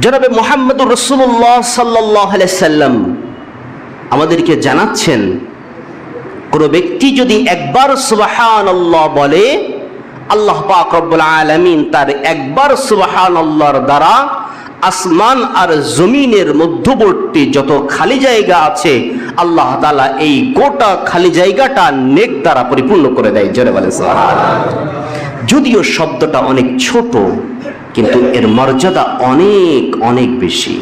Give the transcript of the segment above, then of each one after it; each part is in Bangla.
জনাবে মুহাম্মদুর রাসূলুল্লাহ সাল্লাল্লাহু আলাইহি সাল্লাম আমাদেরকে জানাচ্ছেন, কোন ব্যক্তি যদি একবার সুবহানাল্লাহ বলে, আল্লাহ পাক রব্বুল আলামিন তার একবার সুবহানাল্লাহর দ্বারা আসমান আর জমিনের মধ্যবর্তী যত খালি জায়গা আছে আল্লাহ তাআলা এই গোটা খালি জায়গাটা নেক দ্বারা পরিপূর্ণ করে দেয়। জোরে বলেন সুবহানাল্লাহ। যদিও শব্দটা অনেক ছোট, কিন্তু এর মর্যাদা অনেক অনেক বেশি।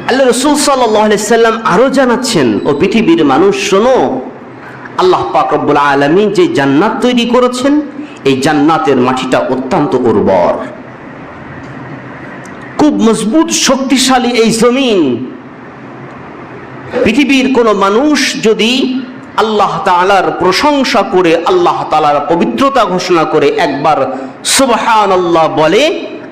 আল্লাহ রাসূল সাল্লাল্লাহু আলাইহি সাল্লাম আরো জানাচ্ছেন, ও পৃথিবীর মানুষ শোনো, আল্লাহ পাক রব্বুল আলামিন যে জান্নাত তৈরি করেছেন, এই জান্নাতের মাটিটা অত্যন্ত উর্বর, খুব মজবুত শক্তিশালী এই জমিন। পৃথিবীর কোন মানুষ যদি আল্লাহ তাআলার প্রশংসা করে, আল্লাহ তাআলার পবিত্রতা ঘোষণা করে একবার সুবহানাল্লাহ বলে,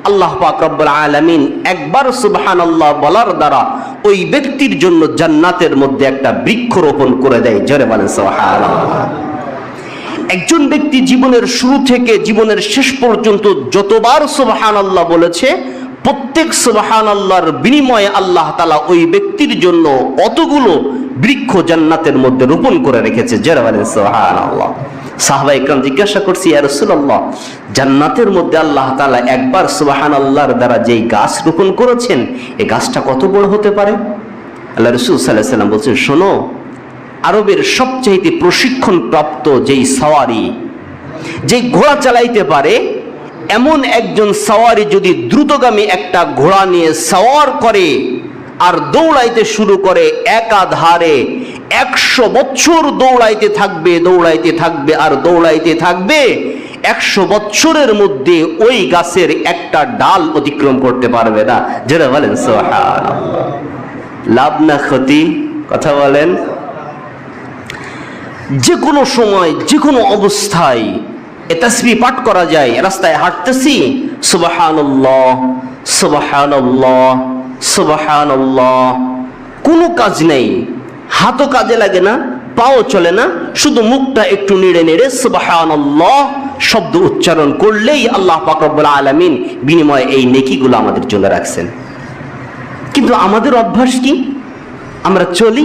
আল্লাহ পাক রব্বুল আলামিন একবার সুবহানাল্লাহ বলার দ্বারা ওই ব্যক্তির জন্য জান্নাতের মধ্যে একটা বৃক্ষ রোপণ করে দেয়। জোরে বলেন সুবহানাল্লাহ। একজন ব্যক্তি জীবনের শুরু থেকে জীবনের শেষ পর্যন্ত যতবার সুবহানাল্লাহ বলেছে, প্রত্যেক সুবহানাল্লাহর বিনিময়ে আল্লাহ তাআলা ওই ব্যক্তির জন্য অতগুলো বৃক্ষ জান্নাতের মধ্যে রোপণ করে রেখেছে। জোরে বলেন সুবহানাল্লাহ। সাহাবায়ে কেরাম জিজ্ঞাসা করছে, ইয়া রাসূলুল্লাহ, জান্নাতের মধ্যে আল্লাহ তাআলা একবার সুবহানাল্লাহর দ্বারা যেই গাছ রোপণ করেছেন, এই গাছটা কত বড় হতে পারে? আল্লাহ রাসূল সাল্লাল্লাহু আলাইহি সাল্লাম বলছেন, শোনো, আরবের সবচেয়ে প্রশিক্ষণ প্রাপ্ত যেই সাওয়ারি, যেই ঘোড়া চালাইতে পারে, এমন একজন সাওয়ারি যদি দ্রুতগামী একটা ঘোড়া নিয়ে সাওয়ার করে আর দৌড়াইতে শুরু করে, একাধারে 100 বছর দৌড়াইতে থাকবে, দৌড়াইতে থাকবে আর দৌড়াইতে থাকবে, 100 বছরের মধ্যে ওই গাছের একটা ডাল অতিক্রম করতে পারবে না। যারা বলেন সুবহানাল্লাহ। লাভ না ক্ষতি? কথা বলেন। যে কোনো সময় যে কোনো অবস্থায় এ তাসবিহ পাঠ করা যায়। রাস্তায় হাঁটতেছি, সুবহানাল্লাহ সুবহানাল্লাহ সুবহানাল্লাহ, কোনো কাজ নেই, হাতও কাজে লাগে না, পাও চলে না, শুধু মুখটা একটু নেড়ে নেড়ে সুবহানাল্লাহ শব্দ উচ্চারণ করলেই আল্লাহ পাক রব্বুল আলামিন বিনিময়ে এই নেকিগুলো আমাদের জন্য রাখছেন। কিন্তু আমাদের অভ্যাস কি? আমরা চলি,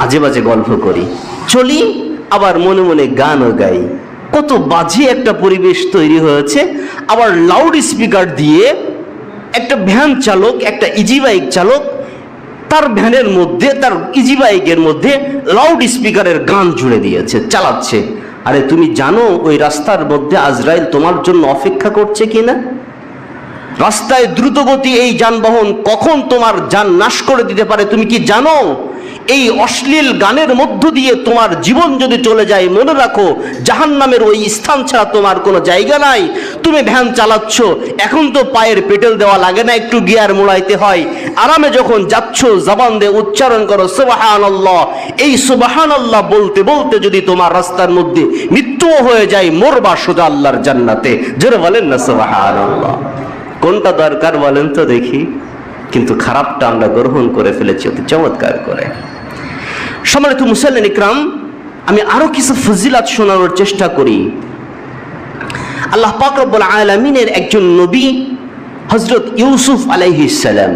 আজে বাজে গল্প করি, চলি আবার মনে মনে গানও গাই। কত বাজে একটা পরিবেশ তৈরি হয়েছে। আবার লাউড স্পিকার দিয়ে একটা ভ্যান চালক, একটা ইজি বাইক চালক, তার ভ্যানের মধ্যে, তার ইজি বাইকের মধ্যে লাউড স্পিকারের গান জুড়ে দিয়েছে, চালাচ্ছে। আরে তুমি জানো ওই রাস্তার মধ্যে আজরাইল তোমার জন্য অপেক্ষা করছে কিনা? রাস্তায় দ্রুতগতি এই যানবাহন কখন তোমার জান নাশ করে দিতে পারে তুমি কি জানো? এই অশ্লীল গানের মধ্য দিয়ে তোমার জীবন যদি চলে যায়, মনে রাখো জাহান্নামের ওই স্থান ছাড়া তোমার কোনো জায়গা নাই। তুমি ভ্যান চালাচ্ছ, এখন তো পায়ের পেডেল দেওয়া লাগে না, একটু গিয়ার মোড়াইতে হয়। আরামে যখন যাচ্ছ, জবান দিয়ে উচ্চারণ করো সুবহানাল্লাহ। এই সুবহানাল্লাহ বলতে বলতে যদি তোমার রাস্তার মধ্যে মৃত্যুও হয়ে যায়, মরবা সোজা আল্লাহর জান্নাতে। জোরে বলেন না সুবহানাল্লাহ। কোনটা দরকার বলেন তো দেখি? কিন্তু খারাপটা আমরা গ্রহণ করে ফেলেছি অতি চমৎকার করে। সম্মানিত মুসল্লিন ইকরাম, আমি আরো কিছু ফজিলাত শোনানোর চেষ্টা করি। আল্লাহ পাক রব্বুল আলামিনের একজন নবী হযরত ইউসুফ আলাইহিস সালাম,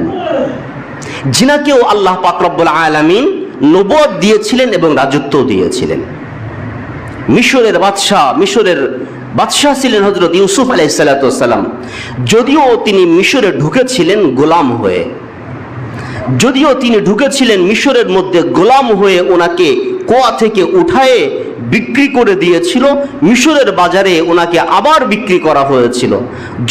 যিনাকেও আল্লাহ পাক রব্বুল আলামিন নবুয়ত দিয়েছিলেন এবং রাজত্ব দিয়েছিলেন। মিশরের বাদশাহ ছিলেন হযরত ইউসুফ আলাইহিস সালাতু ওয়াস সালাম। যদিও তিনি মিশরে ঢুকেছিলেন গোলাম হয়ে, মিশরের মধ্যে গোলাম হয়ে, ওনাকে কুয়া থেকে উঠায়ে বিক্রি করে দিয়েছিল, মিশরের বাজারে ওনাকে আবার বিক্রি করা হয়েছিল।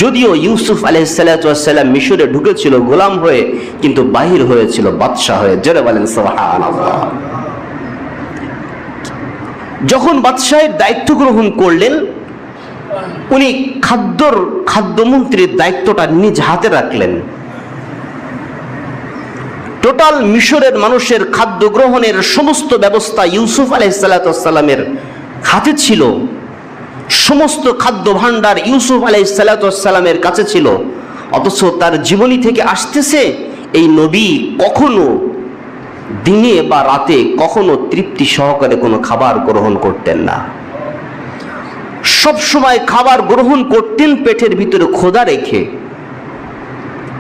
যদিও ইউসুফ আলাইহিস সালাতু ওয়াস সালাম মিশরে ঢুকেছিল গোলাম হয়ে, কিন্তু বাহির হয়েছিল বাদশাহ হয়ে। জোরে বলেন সুবহানাল্লাহ। যখন বাদশাহের দায়িত্ব গ্রহণ করলেন, উনি খাদ্যমন্ত্রীর দায়িত্বটা নিজ হাতে রাখলেন। টোটাল মিশরের মানুষের খাদ্য গ্রহণের সমস্ত ব্যবস্থা ইউসুফ আলাইহিস সালাতু ওয়াস সালামের হাতে ছিল। সমস্ত খাদ্য ভাণ্ডার ইউসুফ আলাইহিস সালাতু ওয়াস সালামের কাছে ছিল। অথচ তার জীবনী থেকে আসতেছে, এই নবী কখনো দিনে বা রাতে কখনো তৃপ্তি সহকারে কোনো খাবার গ্রহণ করতেন না। সব সময় খাবার গ্রহণ করতেন পেটের ভিতরে ক্ষুধা রেখে।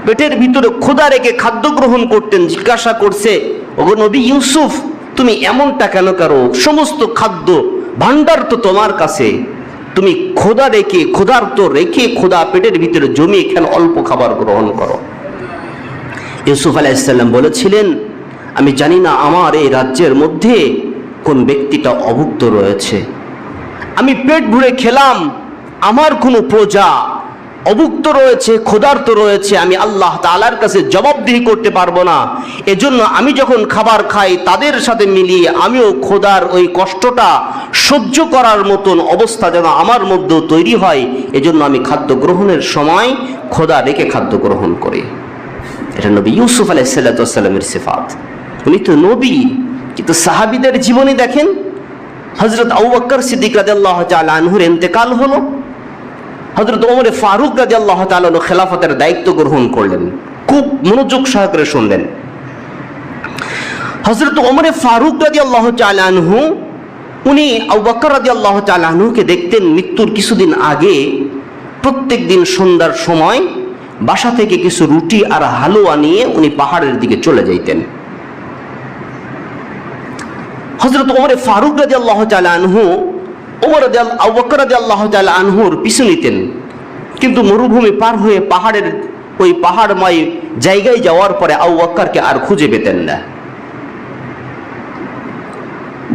পেটের ভিতরে ক্ষুধা রেখে খাদ্য গ্রহণ করতেন। জিজ্ঞাসা করছে, ওগো নবী ইউসুফ, তুমি এমনটা কেন করো? সমস্ত খাদ্য ভান্ডার তো তোমার কাছে, তুমি ক্ষুধার্ত রেখে ক্ষুধা পেটের ভিতরে জমিয়ে কেন অল্প খাবার গ্রহণ করো? ইউসুফ আলাইহিস সালাম বলেছিলেন, আমি জানি না আমার এই রাজ্যের মধ্যে কোন ব্যক্তিটা অভুক্ত রয়েছে। আমি পেট ভরে খেলাম, আমার কোনো প্রজা অভুক্ত রয়েছে, ক্ষুধার্ত রয়েছে, আমি আল্লাহ তাআলার কাছে জবাবদিহি করতে পারবো না। এজন্য আমি যখন খাবার খাই তাদের সাথে মিলিয়ে আমিও ক্ষুধার ওই কষ্টটা সহ্য করার মতন অবস্থা যেন আমার মধ্যেও তৈরি হয়, এজন্য আমি খাদ্য গ্রহণের সময় ক্ষুধা রেখে খাদ্য গ্রহণ করি। এটা নবী ইউসুফ আলাইহিস সালামের সিফাত। উনি তো নবী, কিন্তু সাহাবীদের জীবনে দেখেন, হযরত আবু বকর সিদ্দিক রাদিয়াল্লাহু তাআলা আনহুর ইন্তেকাল হলো, হযরত ওমর ফারুক রাদিয়াল্লাহু তাআলা আনহু খেলাফতের দায়িত্ব গ্রহণ করলেন। খুব মনোযোগ সহকারে শুনলেন। হযরত ওমর ফারুক রাদিয়াল্লাহু তাআলা আনহু উনি আবু বকর রাদিয়াল্লাহু তাআলা আনহুকে দেখতেন মৃত্যুর কিছুদিন আগে প্রত্যেক দিন সন্ধ্যার সময় বাসা থেকে কিছু রুটি আর হালুয়া নিয়ে উনি পাহাড়ের দিকে চলে যাইতেন। হযরত ওমর ফারুক রাদিয়াল্লাহু তাআলা আনহু আবু বকর রাদিয়াল্লাহু তাআলা আনহুর পিছু নিতেন, কিন্তু মরুভূমি পার হয়ে ওই পাহাড়ময় জায়গায় যাওয়ার পরে আবু বকরকে আর খুঁজে পেতেন না।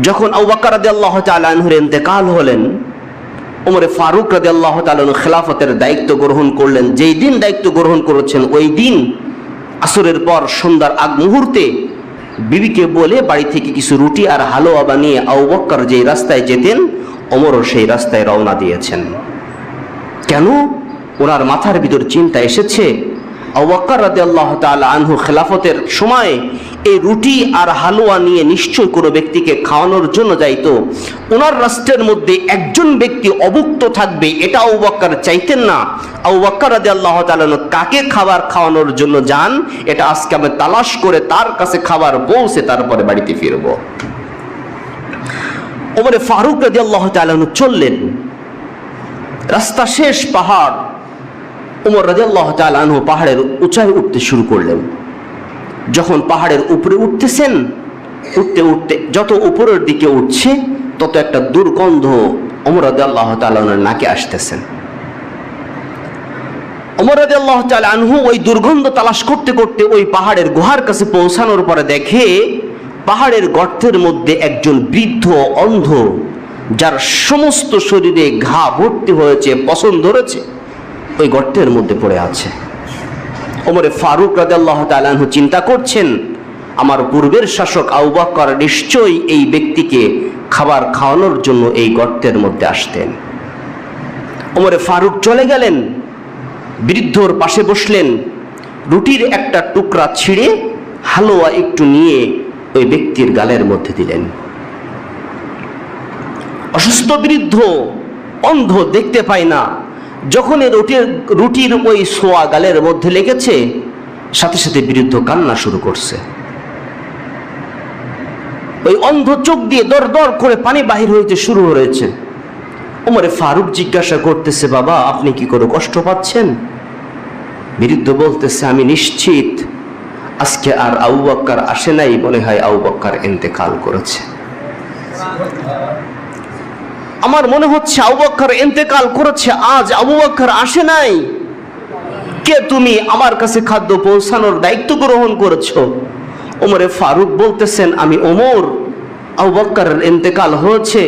যখন আবু বকর রাদিয়াল্লাহু তাআলা আনহুর ইন্তেকাল হলেন, ওমর ফারুক রাদিয়াল্লাহু তাআলা আনহু খেলাফতের দায়িত্ব গ্রহণ করলেন। যেই দিন দায়িত্ব গ্রহণ করেছেন ওই দিন আসরের পর সন্ধ্যার আগ মুহূর্তে বিবিকে বলে বাড়ি থেকে কিছু রুটি আর হালুয়া বানিয়ে আবু বকর যেই রাস্তায় যেতেন ওমরও সেই রাস্তায় রওনা দিয়েছেন। কেন? ওনার মাথার ভিতর চিন্তা এসেছে, আবু বকর রাদিয়াল্লাহু তাআলা আনহু খেলাফতের সময় এই রুটি আর হালুয়া নিয়ে নিশ্চয় কোনো ব্যক্তিকে খাওয়ানোর জন্য যাইতো। ওনার রাষ্ট্রের মধ্যে একজন ব্যক্তি অভুক্ত থাকবে, এটা আবু বকর চাইতেন না। আবু বকর রাদিয়াল্লাহু তাআলা কাকে খাবার খাওয়ানোর জন্য যান, এটা আজকে আমি তালাশ করে তার কাছে খাবার পৌঁছে তারপরে বাড়িতে ফিরব। ওমর ফারুক রাদিয়াল্লাহু তাআলা চললেন, রাস্তা শেষ পাহাড়। ওমর রাদিয়াল্লাহু তাআলা আনহু পাহাড়ের উঁচায় উঠতে শুরু করলেন। যখন পাহাড়ের উপরে উঠতেছেন, উঠতে উঠতে যত উপরের দিকে উঠছে তত একটা দুর্গন্ধ ওমর রাদিয়াল্লাহু তাআলা আনহুর নাকে আসতেছেন। ওমর রাদিয়াল্লাহু তাআলা আনহু ওই দুর্গন্ধ তালাশ করতে করতে ওই পাহাড়ের গুহার কাছে পৌঁছানোর পরে দেখে পাহাড়ের গর্তের মধ্যে একজন বৃদ্ধ অন্ধ, যার সমস্ত শরীরে ঘা ভর্তি হয়েছে, পছন্দ ধরেছে, ওই গর্তের মধ্যে পড়ে আছে। ওমর ফারুক রাদিয়াল্লাহু তাআলা আনহু চিন্তা করছেন, আমার পূর্বের শাসক আবু বকর নিশ্চয়ই এই ব্যক্তিকে খাবার খাওয়ানোর জন্য এই গর্তের মধ্যে আসতেন। ওমর ফারুক চলে গেলেন, বৃদ্ধর পাশে বসলেন, রুটির একটা টুকরা ছিঁড়ে হালুয়া একটু নিয়ে ওই ব্যক্তির গালের মধ্যে দিলেন। অসুস্থ বৃদ্ধ, অন্ধ, দেখতে পায় না। যখন রুটির ওই সোয়া গালের মধ্যে লেগেছে, সাথে সাথে বৃদ্ধ কান্না শুরু করছে। ওই অন্ধ চোখ দিয়ে দর দর করে পানি বাহির হইতে শুরু হয়েছে। ওমর ফারুক জিজ্ঞাসা করতেছে, বাবা আপনি কি করে কষ্ট পাচ্ছেন? বৃদ্ধ বলতেছে, আমি নিশ্চিত আজকে আর আবু বকর আসে নাই, মনে হয় আবু বকর ইন্তেকাল করেছে। আমার মনে হচ্ছে আবু বকর ইন্তেকাল করেছে, আজ আবু বকর আসে নাই। কে তুমি? আমার কাছে খাদ্য পৌঁছানোর দায়িত্ব গ্রহণ করেছো। ওমর ফারুক বলতেছেন, আমি ওমর, আবু বকরের ইন্তেকাল হয়েছে,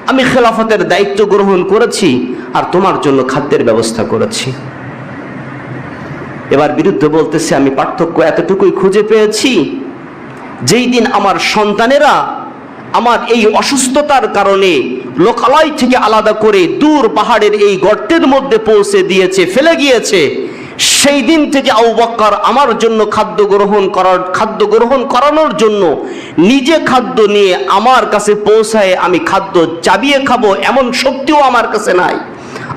আমি খেলাফতের দায়িত্ব গ্রহণ করেছি আর তোমার জন্য খাদ্যের ব্যবস্থা করেছি। এবার বৃদ্ধ বলতেছে, আমি পার্থক্য এতটুকুই খুঁজে পেয়েছি, যেই দিন আমার সন্তানেরা আমার এই অসুস্থতার কারণে লোকালয় থেকে আলাদা করে দূর পাহাড়ের এই গর্তের মধ্যে পৌঁছে দিয়েছে, ফেলে গিয়েছে, সেই দিন থেকে আবু বকর আমার জন্য খাদ্য গ্রহণ করানোর জন্য নিজে খাদ্য নিয়ে আমার কাছে পৌঁছায় আমি খাদ্য চাবিয়ে খাবো এমন শক্তিও আমার কাছে নাই।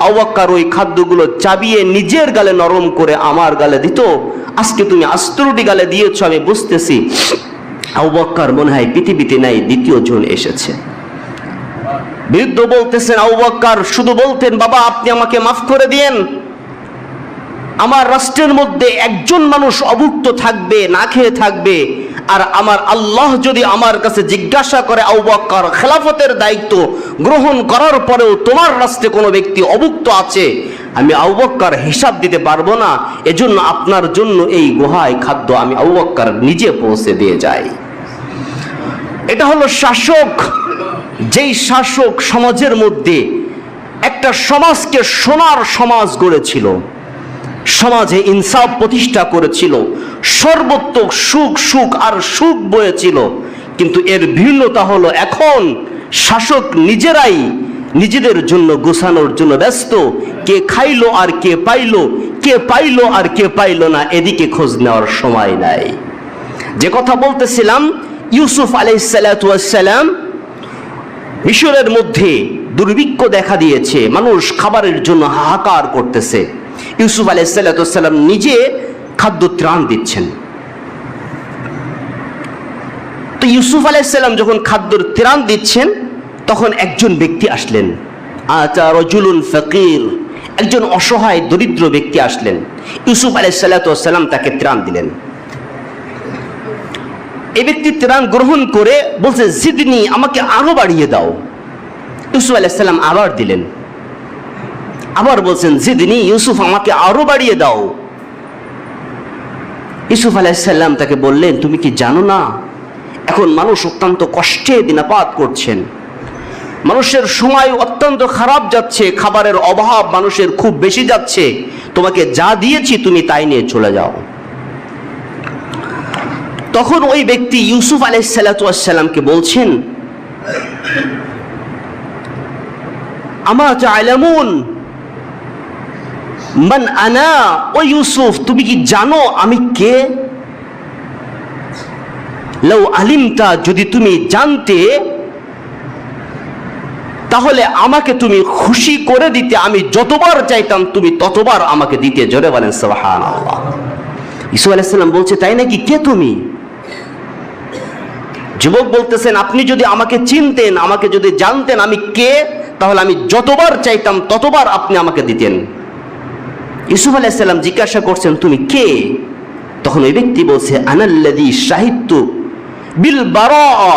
আবু বকর ওই খাদ্যগুলো চাবিয়ে নিজের গালে নরম করে আমার গালে দিত। আজকে তুমি আস্তুরুটি গালে দিয়েছো, আমি বুঝতেছি আবু বকর মনে হয় পৃথিবীতে নাই, দ্বিতীয় জন এসেছে। বৃদ্ধ বলতেছেন, আবু বকর শুধু বলতেন, বাবা আপনি আমাকে মাফ করে দিয়েন, আমার রাষ্ট্রের মধ্যে একজন মানুষ অভুক্ত থাকবে, না খেয়ে থাকবে, আর আমার আল্লাহ যদি আমার কাছে জিজ্ঞাসা করে, আবু বকর খেলাফতের দায়িত্ব গ্রহণ করার পরেও তোমার রাষ্ট্রে কোনো ব্যক্তি অভুক্ত আছে, আমি আবু বকর হিসাব দিতে পারবো না, এজন্য আপনার জন্য এই গুহায় খাদ্য আমি আবু বকর নিজে পৌঁছে দিয়ে যাই। এটা হলো শাসক, যেই শাসক সমাজের মধ্যে একটা সমাজকে সোনার সমাজ গড়েছিল, সমাজে ইনসাফ প্রতিষ্ঠা করেছিল, সর্বত্র সুখ আর সুখ বয়েছিল। কিন্তু এর ভিন্নতা হলো এখন শাসক নিজেরাই নিজেদের জন্য গোছানোর জন্য ব্যস্ত। কে খাইলো আর কে পাইলো, কে পাইলো আর কে পাইলো না, এদিকে খোঁজ নেওয়ার সময় নাই। যে কথা বলতেছিলাম, ইউসুফ আলাইহিস সালাতু ওয়াস সালাম, মিশরের মধ্যে দুর্ভিক্ষ দেখা দিয়েছে, মানুষ খাবারের জন্য হাহাকার করতেছে। ইউসুফ আলাইহিস সালাতু ওয়াস সালাম নিজে খাদ্য ত্রাণ দিচ্ছেন। তো ইউসুফ আলাইহিস সালাম যখন খাদ্যর ত্রাণ দিচ্ছেন, তখন একজন ব্যক্তি আসলেন, আতা রাজুলুন ফাকির, একজন অসহায় দরিদ্র ব্যক্তি আসলেন। ইউসুফ আলাইহিস সালাতু ওয়াস সালাম তাকে ত্রাণ দিলেন। এই ব্যক্তি ত্রাণ গ্রহণ করে বলছে, জিদনি, আমাকে আরো বাড়িয়ে দাও। ইউসুফ আলাইহিস সালাম আবার দিলেন, আবার বলছেন, জিদনি, ইউসুফ আমাকে আরো বাড়িয়ে দাও। ইউসুফ আলাইহিস সালাম তাকে বললেন, তুমি কি জানো না এখন মানুষ অত্যন্ত কষ্টে দিনাপাত করছেন, মানুষের সময় অত্যন্ত খারাপ যাচ্ছে, খাবারের অভাব মানুষের খুব বেশি যাচ্ছে, তোমাকে যা দিয়েছি তুমি তাই নিয়ে চলে যাও। তখন ওই ব্যক্তি ইউসুফ আলাইহিস সালাতু ওয়াস সালামকে বলছেন, আমা তা'লামুন মান আনা, ও ইউসুফ তুমি কি জানো আমি কে? লাউ আলিমতা, যদি তুমি জানতে তাহলে আমাকে তুমি খুশি করে দিতে, আমি যতবার চাইতাম তুমি ততবার আমাকে দিতে। জোরে বলেন সুবহানাল্লাহ। ইউসুফ আলাইহিস সালাম বলছে, তাই নাকি, কে তুমি? যুবক বলতেছেন, আপনি যদি আমাকে চিনতেন, আমাকে যদি জানতেন আমি কে, তাহলে আমি যতবার চাইতাম ততবার আপনি আমাকে দিতেন। ইউসুফ আলাইহিস সালাম জিজ্ঞাসা করছেন, তুমি কে? তখন ওই ব্যক্তি বলছে, আনাল্লাযী শাহিদতু বিল বারাআ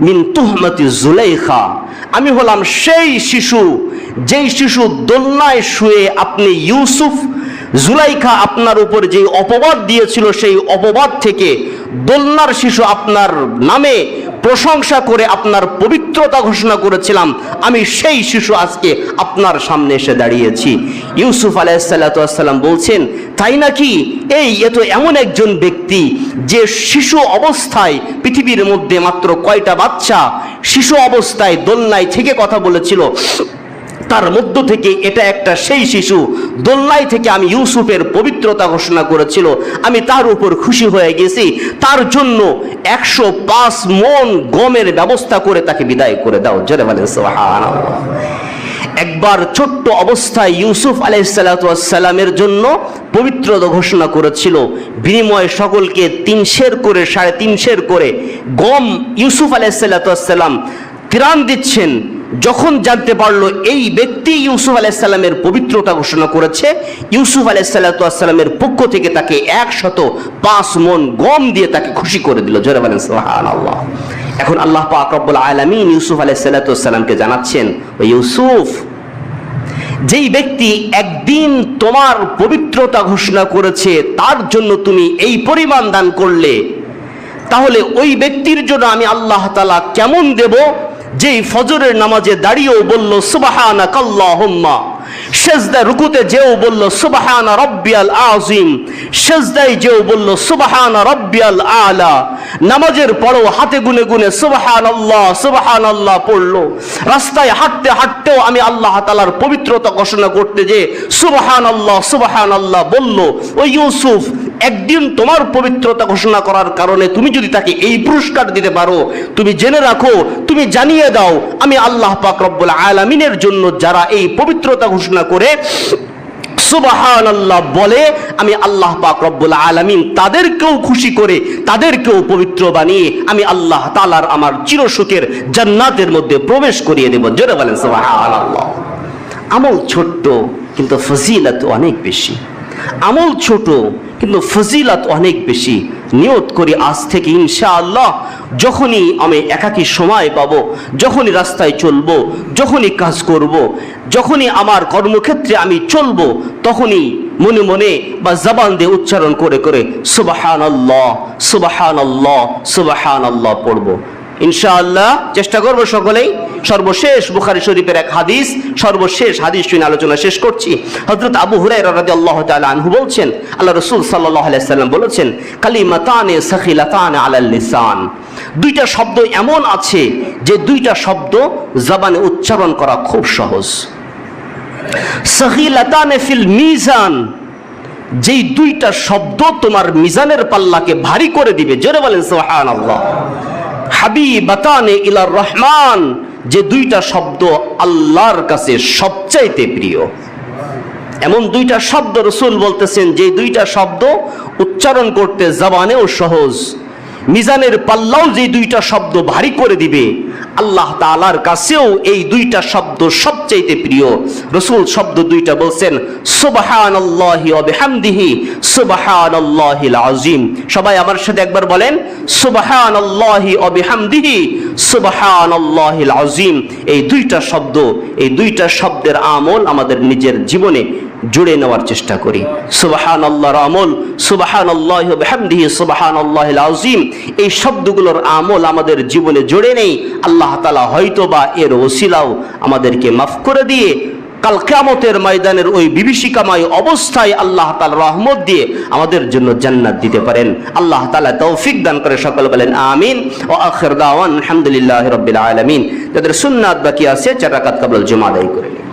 মিন তুহমাতি যুলাইখা, আমি হলাম সেই শিশু, যেই শিশু দোলনায় শুয়ে আপনি ইউসুফ, জুলাইখা আপনার উপর যে অপবাদ দিয়েছিল, সেই অপবাদ থেকে দোলনার শিশু আপনার নামে প্রশংসা করে আপনার পবিত্রতা ঘোষণা করেছিলাম, আমি সেই শিশু আজকে আপনার সামনে এসে দাঁড়িয়েছি। ইউসুফ আলাইহিস সালাতু ওয়াস সালাম বলছেন, তাই নাকি? এ তো এমন একজন ব্যক্তি যে শিশু অবস্থায় পৃথিবীর মধ্যে মাত্র কয়টা বাচ্চা শিশু অবস্থায় দোলনায় থেকে কথা বলেছিল, তার মধ্য থেকে এটা একটা সেই শিশু। দোলনায় থেকে আমি ইউসুফের পবিত্রতা ঘোষণা করেছিল, আমি তার উপর খুশি হয়ে গেছি, তার জন্য 105 মণ গমের ব্যবস্থা করে তাকে বিদায় করে দাও। জোরে বলেন সুবহানাল্লাহ। একবার ছোট্ট অবস্থায় ইউসুফ আলাইহিস সালাতু ওয়াস সালামের জন্য পবিত্রতা ঘোষণা করেছিল, বিনিময়ে সকলকে 3 সের করে 3.5 সের করে গম ইউসুফ আলাইহিস সালাতু ওয়াস সালাম ত্রাণ দিচ্ছেন। যখন জানতে পারলো এই ব্যক্তি ইউসুফ আলাইহিস সালামের পবিত্রতা ঘোষণা করেছে, ইউসুফ আলাইহিস সালাতু ওয়াস সালামের পক্ষ থেকে তাকে 105 মণ গম দিয়ে তাকে খুশি করে দিল। জোরে বলেন সুবহানাল্লাহ। এখন আল্লাহ পাক রব্বুল আলামিন ইউসুফ আলাইহিস সালাতু ওয়াস সালামকে জানাচ্ছেন, ও ইউসুফ, যেই ব্যক্তি একদিন তোমার পবিত্রতা ঘোষণা করেছে তার জন্য তুমি এই পরিমাণ দান করলে, তাহলে ওই ব্যক্তির জন্য আমি আল্লাহ তাআলা কেমন দেব, যেই ফজরের নামাজে দাঁড়িয়েও বলল সুবহানাকাল্লাহুম্মা, সেজদা রুকুতে যেও বলল সুবহানা রাব্বিয়াল আযীম, সেজদায় যেও বলল সুবহানা রাব্বিয়াল আলা, নামাজের পরও হাতে গুনে গুনে সুবহানাল্লাহ সুবহানাল্লাহ পড়লো, রাস্তায় হাঁটতে হাঁটতেও আমি আল্লাহ তাআলার পবিত্রতা ঘোষণা করতে যে সুবহানাল্লাহ সুবহানাল্লাহ বলল। ও ইউসুফ, একদিন তোমার পবিত্রতা ঘোষণা করার কারণে তুমি যদি তাকে এই পুরস্কার দিতে পারো, তুমি জেনে রাখো, তুমি জানিয়ে দাও, আমি আল্লাহ পাক রব্বুল আলামিনের জন্য যারা এই পবিত্রতা ঘোষণা করে সুবহানাল্লাহ বলে, আমি আল্লাহ পাক রব্বুল আলামিন তাদেরকেও খুশি করে তাদেরকেও পবিত্র বানিয়ে আমি আল্লাহ তাআলার আমার চিরসুখের জান্নাতের মধ্যে প্রবেশ করিয়ে দেব। জোরে বলেন সুবহানাল্লাহ। আমল ছোট্ট কিন্তু ফজিলত অনেক বেশি। আমল ছোট কিন্তু ফজিলত অনেক বেশি। নিয়ত করি আজ থেকে ইনশাআল্লাহ যখনই আমি একাকী সময় পাবো, যখনই রাস্তায় চলবো, যখনই কাজ করব, যখনই আমার কর্মক্ষেত্রে আমি চলবো, তখনই মনে মনে বা জবান দিয়ে উচ্চারণ করে করে সুবহানাল্লাহ সুবহানাল্লাহ সুবহানাল্লাহ পড়বো ইনশাআল্লাহ। চেষ্টা করবো সকলেই। সর্বশেষ বুখারী শরীফের এক হাদিস, সর্বশেষ হাদিস শুনে আলোচনা শেষ করছি। হযরত আবু হুরায়রা রাদিয়াল্লাহু তাআলা আনহু বলছেন, আল্লাহ রাসূল সাল্লাল্লাহু আলাইহি সাল্লাম বলেছেন, কালিমাতানে সাখিলাতানে আলাল লিসান, দুইটা শব্দ এমন আছে যে দুইটা শব্দ জবানে উচ্চারণ করা খুব সহজ। সাখিলাতানে ফিল মিজান, যেই দুইটা শব্দ তোমার মিজানের পাল্লাকে ভারী করে দিবে। জোরে বলেন সুবহানাল্লাহ। হাবিবাতানে ইলার রহমান, যে দুইটা শব্দ আল্লাহর কাছে সবচাইতে প্রিয়। এমন দুইটা শব্দ রাসূল বলতেছেন যে দুইটা শব্দ উচ্চারণ করতে জবানেও সহজ, মিজানের পাল্লাও যে দুইটা শব্দ ভারী করে দিবে, আল্লাহ তাআলার কাছেও এই দুইটা শব্দ সবচাইতে প্রিয়। রাসূল শব্দ দুইটা বলছেন সুবহানাল্লাহি ওয়া বিহামদিহি সুবহানাল্লাহিল আযীম। সবাই আমার সাথে একবার বলেন সুবহানাল্লাহি ওয়া বিহামদিহি সুবহানাল্লাহিল আযীম। এই দুইটা শব্দ, এই দুইটা শব্দের আমল আমাদের নিজের জীবনে জুড়ে নেওয়ার চেষ্টা করি। সুবহানাল্লাহর আমল, সুবহানাল্লাহি ওয়া বিহামদিহি সুবহানাল্লাহিল আযীম, এই শব্দগুলোর আমল আমাদের জীবনে জুড়ে নেই। আল্লাহ তাআলা হয়তোবা এর ওসিলাও আমাদেরকে মাফ করে দিয়ে কাল কিয়ামতের ময়দানের ওই বিভীষিকাময় অবস্থায় আল্লাহ তাআলার রহমত দিয়ে আমাদের জন্য জান্নাত দিতে পারেন। আল্লাহ তাআলা তৌফিক দান করে। সকলে বলেন আমিন। ওয়া আখির দাওয়ান আলহামদুলিল্লাহি রাব্বিল আলামিন। যাদের সুন্নাত বাকি আছে 4 রাকাত ক্বাবলাল জুমা আদায় করে নিন।